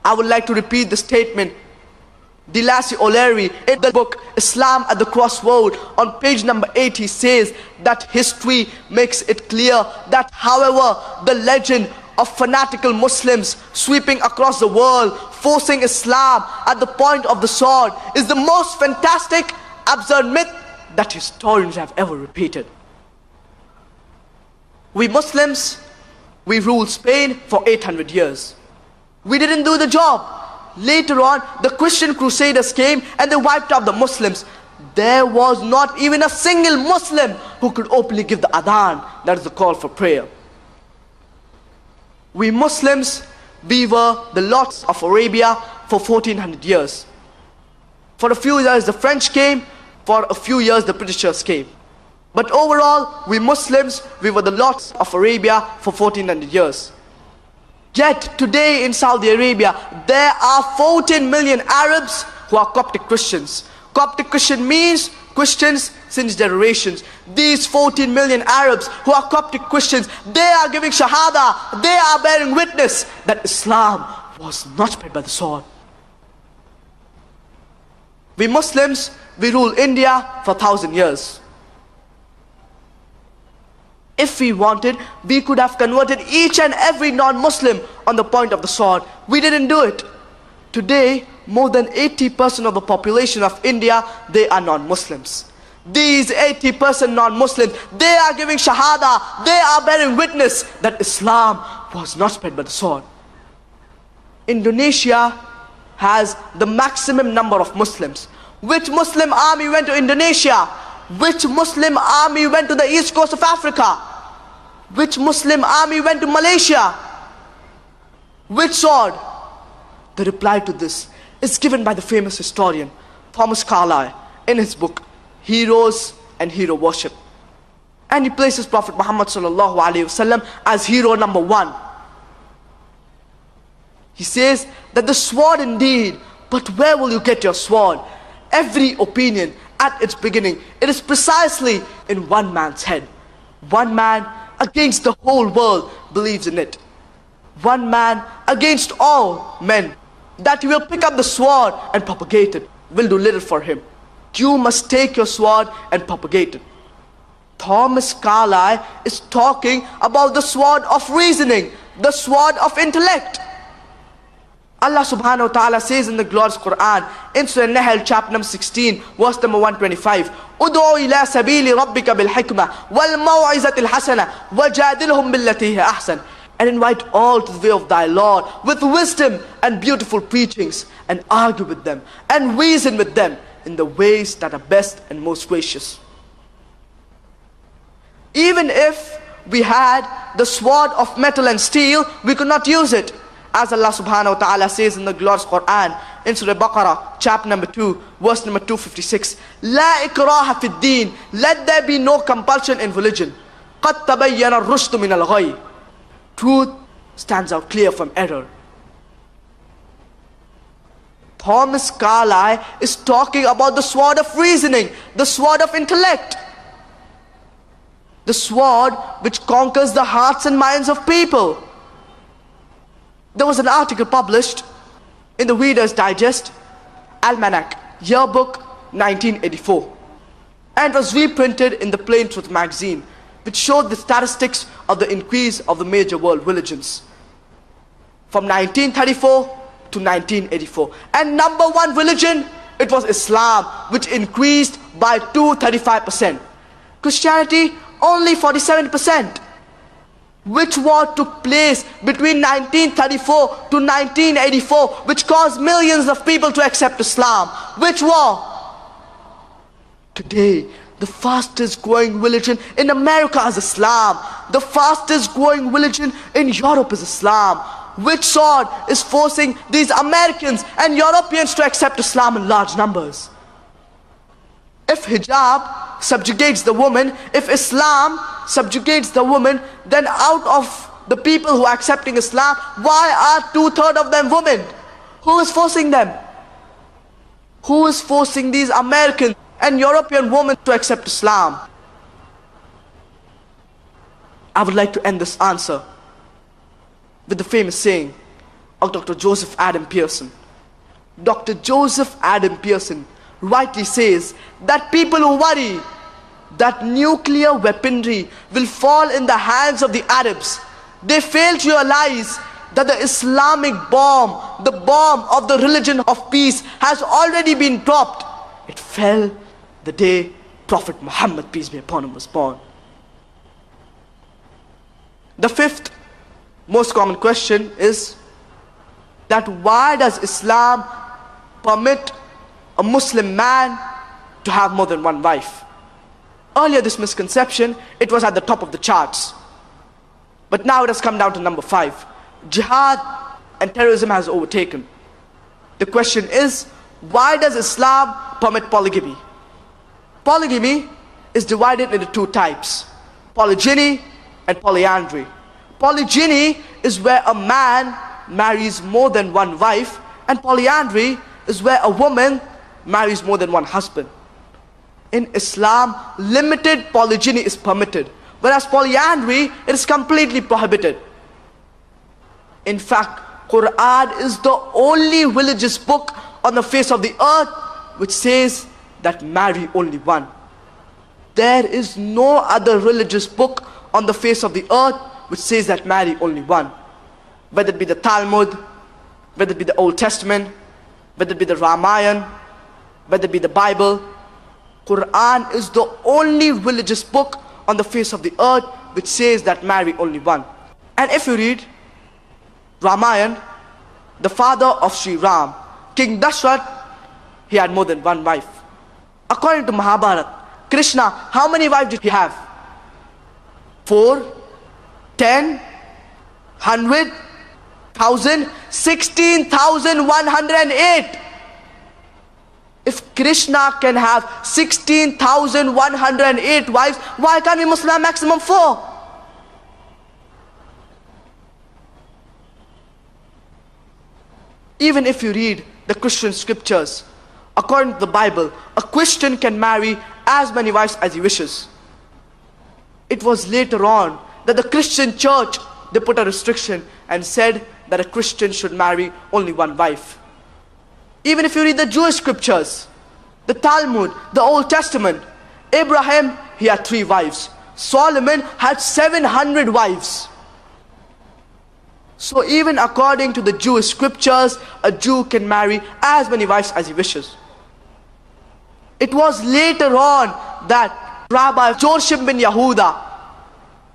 I would like to repeat the statement. Delasi O'Leary, in the book Islam at the Crossroad, on page number 8, he says that history makes it clear that however the legend of fanatical Muslims sweeping across the world, forcing Islam at the point of the sword, is the most fantastic, absurd myth that historians have ever repeated. We Muslims, we ruled Spain for 800 years. We didn't do the job. Later on, the Christian Crusaders came and they wiped out the Muslims. There was not even a single Muslim who could openly give the adhan, that is the call for prayer. We Muslims, we were the lords of Arabia for 1400 years. For a few years the French came, for a few years the Britishers came. But overall, we Muslims, we were the lords of Arabia for 1400 years. Yet today in Saudi Arabia, there are 14 million Arabs who are Coptic Christians. Coptic Christian means Christians since generations. These 14 million Arabs who are Coptic Christians, they are giving Shahada, they are bearing witness that Islam was not spread by the sword. We Muslims, we rule India for 1,000 years. If we wanted, we could have converted each and every non-Muslim on the point of the sword. We didn't do it. Today, more than 80% of the population of India, they are non-Muslims. These 80% non-Muslims, they are giving Shahada, they are bearing witness that Islam was not spread by the sword. Indonesia has the maximum number of Muslims. Which Muslim army went to Indonesia? Which Muslim army went to the east coast of Africa? Which Muslim army went to Malaysia? Which sword? The reply to this is given by the famous historian Thomas Carlyle in his book Heroes and Hero Worship. And he places Prophet Muhammad sallallahu alaihi wasallam as hero number 1. He says that the sword indeed, but where will you get your sword? Every opinion at its beginning, it is precisely in one man's head. One man against the whole world believes in it. One man against all men, that he will pick up the sword and propagate it, will do little for him. You must take your sword and propagate it. Thomas Carlyle is talking about the sword of reasoning, the sword of intellect. Allah subhanahu wa ta'ala says in the glorious Quran, in Surah Nahl chapter number 16, verse number 125, Udu'u ila sabili rabbika bil hikmah wal maw'izatil hasana wajadilhum billati hiya ahsan. And invite all to the way of thy Lord with wisdom and beautiful preachings, and argue with them and reason with them in the ways that are best and most gracious. Even if we had the sword of metal and steel, we could not use it. As Allah subhanahu wa ta'ala says in the glorious Quran, in Surah Baqarah, chapter number 2, verse number 256, La ikraha fid deen, let there be no compulsion in religion. Qad tabayyana ar-rushdu min al-ghayy. Truth stands out clear from error. Thomas Carlyle is talking about the sword of reasoning, the sword of intellect. The sword which conquers the hearts and minds of people. There was an article published in the Reader's Digest, Almanac, Yearbook 1984. And it was reprinted in the Plain Truth magazine, which showed the statistics of the increase of the major world religions from 1934 to 1984. And number 1 religion, it was Islam, which increased by 235%. Christianity, only 47%. Which war took place between 1934 to 1984, which caused millions of people to accept Islam? Which war? Today, the fastest growing religion in America is Islam. The fastest growing religion in Europe is Islam. Which sword is forcing these Americans and Europeans to accept Islam in large numbers? If hijab subjugates the woman, if Islam subjugates the woman, then out of the people who are accepting Islam, why are 2/3 of them women? Who is forcing them? Who is forcing these American and European women to accept Islam? I would like to end this answer with the famous saying, of Dr. Joseph Adam Pearson. Dr. Joseph Adam Pearson rightly says that people who worry that nuclear weaponry will fall in the hands of the Arabs, they fail to realize that the Islamic bomb, the bomb of the religion of peace, has already been dropped. It fell the day Prophet Muhammad, peace be upon him, was born. The fifth most common question is that why does Islam permit a Muslim man to have more than one wife? Earlier this misconception, it was at the top of the charts. But now it has come down to number 5. Jihad and terrorism has overtaken. The question is, why does Islam permit polygamy? Polygamy is divided into 2 types: polygyny and polyandry. Polygyny is where a man marries more than one wife, and polyandry is where a woman marries more than one husband. In Islam, limited polygyny is permitted, whereas polyandry, it is completely prohibited. In fact, Quran is the only religious book on the face of the earth which says that marry only one. There is no other religious book on the face of the earth which says that marry only one. Whether it be the Talmud, whether it be the Old Testament, whether it be the Ramayana, whether it be the Bible, Quran is the only religious book on the face of the earth which says that marry only one. And if you read Ramayana, the father of Sri Ram, King Dashrath, he had more than one wife. According to Mahabharata, Krishna, how many wives did he have? 4, 10, 100, 1,000, 16,108. If Krishna can have 16,108 wives, why can't we Muslim have maximum 4? Even if you read the Christian scriptures, according to the Bible, a Christian can marry as many wives as he wishes. It was later on that the Christian church, they put a restriction and said that a Christian should marry only one wife. Even if you read the Jewish scriptures, the Talmud, the Old Testament, Abraham, he had 3 wives. Solomon had 700 wives. So even according to the Jewish scriptures, a Jew can marry as many wives as he wishes. It was later on that Rabbi Joshim bin Yehuda,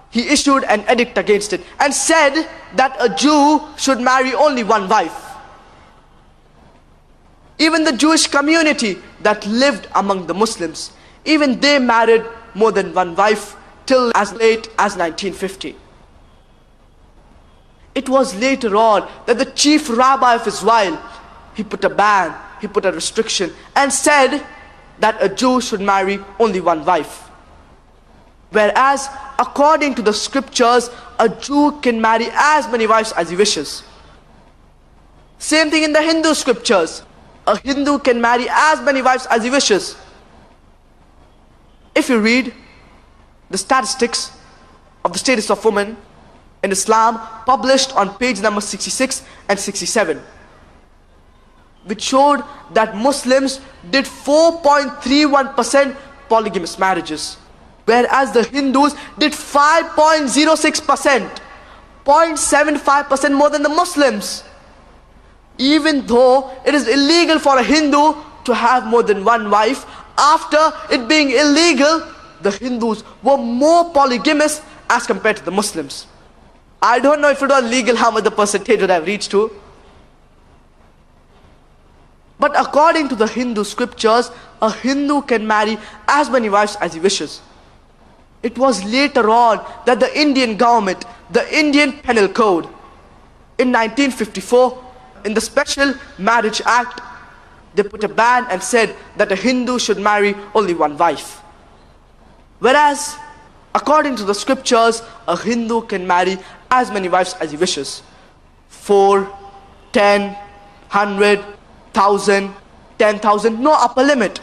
he issued an edict against it and said that a Jew should marry only one wife. Even the Jewish community that lived among the Muslims, even they married more than one wife till as late as 1950. It was later on that the chief rabbi of Israel, he put a ban, he put a restriction and said that a Jew should marry only one wife. Whereas according to the scriptures, a Jew can marry as many wives as he wishes. Same thing in the Hindu scriptures. A Hindu can marry as many wives as he wishes. If you read the statistics of the status of women in Islam, published on page number 66 and 67, which showed that Muslims did 4.31% polygamous marriages, whereas the Hindus did 5.06%, 0.75% more than the Muslims. Even though it is illegal for a Hindu to have more than one wife, after it being illegal, the Hindus were more polygamous as compared to the Muslims. I don't know if it was legal how much the percentage would have reached to. But according to the Hindu scriptures, a Hindu can marry as many wives as he wishes. It was later on that the Indian government, the Indian Penal Code, in 1954, in the Special Marriage Act, they put a ban and said that a Hindu should marry only one wife. Whereas, according to the scriptures, a Hindu can marry as many wives as he wishes. 4, 10, 100, 1,000, 10,000, no upper limit.